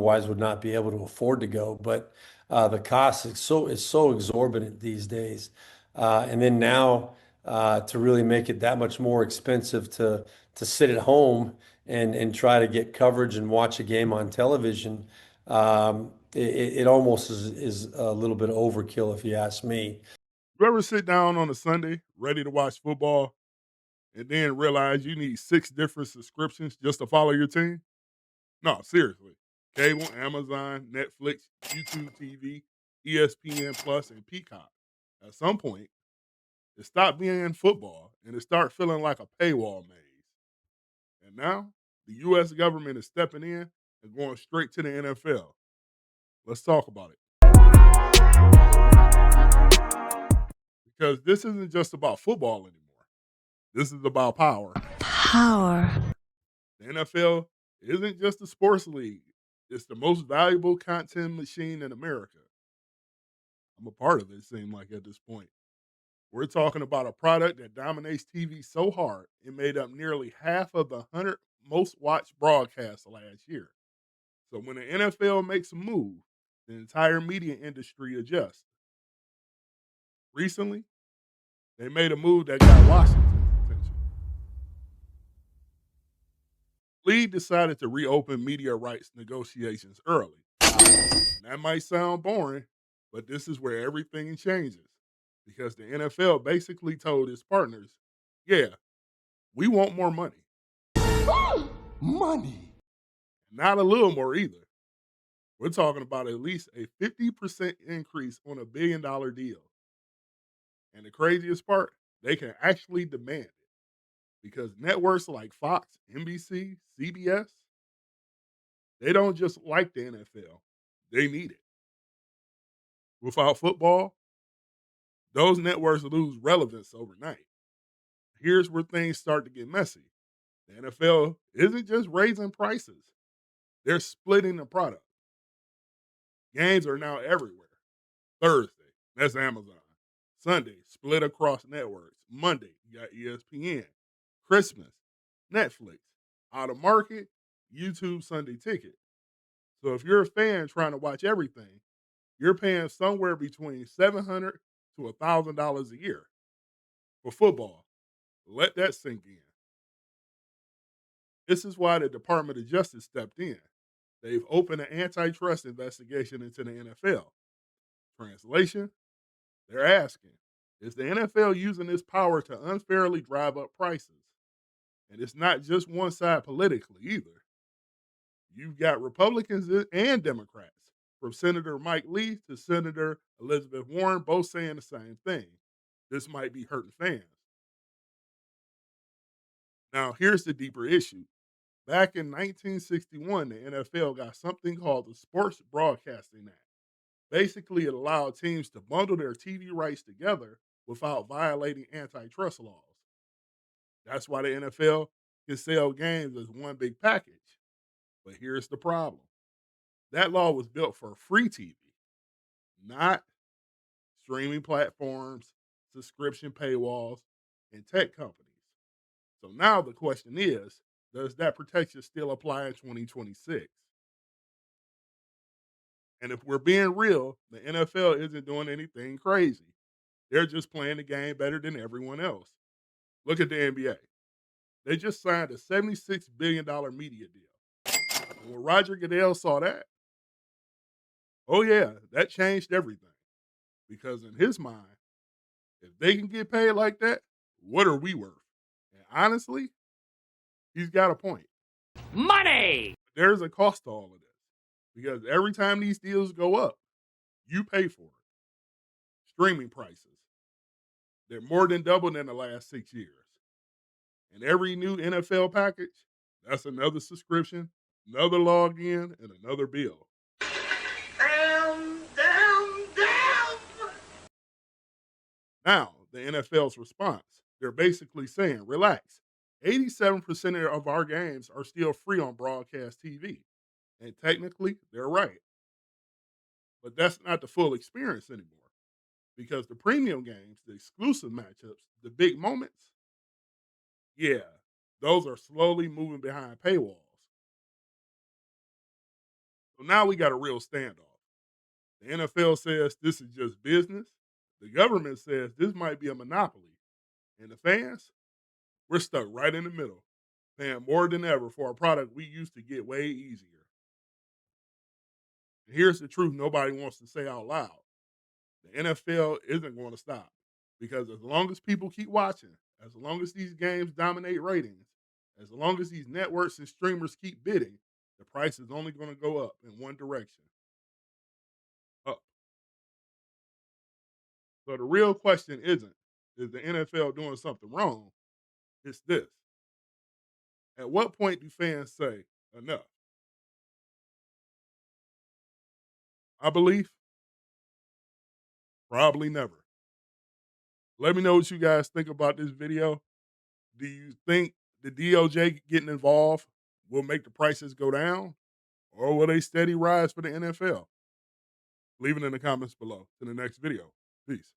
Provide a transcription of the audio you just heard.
otherwise would not be able to afford to go. But the cost is so exorbitant these days. And then now to really make it that much more expensive to sit at home and try to get coverage and watch a game on television, it almost is a little bit overkill if you ask me. You ever sit down on a Sunday ready to watch football and then realize you need 6 different subscriptions just to follow your team? No, seriously. Cable, Amazon, Netflix, YouTube TV, ESPN Plus, and Peacock. At some point, it stopped being football and it started feeling like a paywall maze. And now, the U.S. government is stepping in and going straight to the NFL. Let's talk about it. Because this isn't just about football anymore. This is about power. Power. The NFL isn't just a sports league, it's the most valuable content machine in America. I'm a part of it, it seems like at this point. We're talking about a product that dominates TV so hard, it made up nearly half of the 100 most watched broadcasts last year. So when the NFL makes a move, the entire media industry adjusts. Recently, they made a move that got Washington's attention. League decided to reopen media rights negotiations early. And that might sound boring, but this is where everything changes. Because the NFL basically told its partners, yeah, we want more money. Money. Not a little more either. We're talking about at least a 50% increase on $1 billion deal. And the craziest part, they can actually demand it because networks like Fox, NBC, CBS, they don't just like the NFL, they need it. Without football, those networks lose relevance overnight. Here's where things start to get messy. The NFL isn't just raising prices, they're splitting the product. Games are now everywhere. Thursday, that's Amazon. Sunday, split across networks. Monday, you got ESPN. Christmas, Netflix. Out of market, YouTube Sunday ticket. So if you're a fan trying to watch everything, you're paying somewhere between $700 to $1,000 a year for football. Let that sink in. This is why the Department of Justice stepped in. They've opened an antitrust investigation into the NFL. Translation, they're asking, is the NFL using this power to unfairly drive up prices? And it's not just one side politically either. You've got Republicans and Democrats, from Senator Mike Lee to Senator Elizabeth Warren, both saying the same thing. This might be hurting fans. Now, here's the deeper issue. Back in 1961, the NFL got something called the Sports Broadcasting Act. Basically, it allowed teams to bundle their TV rights together without violating antitrust laws. That's why the NFL can sell games as one big package. But here's the problem. That law was built for free TV, not streaming platforms, subscription paywalls, and tech companies. So now the question is, does that protection still apply in 2026? And if we're being real, the NFL isn't doing anything crazy. They're just playing the game better than everyone else. Look at the NBA. They just signed a $76 billion media deal. And when Roger Goodell saw that, oh yeah, that changed everything. Because in his mind, if they can get paid like that, what are we worth? And honestly, he's got a point. Money. There's a cost to all of this. Because every time these deals go up, you pay for it. Streaming prices, they're more than doubled in the last 6 years. And every new NFL package, that's another subscription, another login, and another bill. Damn. Now, the NFL's response, they're basically saying, relax. 87% of our games are still free on broadcast TV. And technically, they're right. But that's not the full experience anymore. Because the premium games, the exclusive matchups, the big moments, yeah, those are slowly moving behind paywalls. So now we got a real standoff. The NFL says this is just business. The government says this might be a monopoly. And the fans, we're stuck right in the middle, paying more than ever for a product we used to get way easier. And here's the truth nobody wants to say out loud. The NFL isn't going to stop because as long as people keep watching, as long as these games dominate ratings, as long as these networks and streamers keep bidding, the price is only going to go up in one direction, up. So the real question isn't, is the NFL doing something wrong? It's this. At what point do fans say enough? I believe probably never. Let me know what you guys think about this video. Do you think the DOJ getting involved will make the prices go down, or will they steady rise for the NFL? Leave it in the comments below. To the next video. Peace.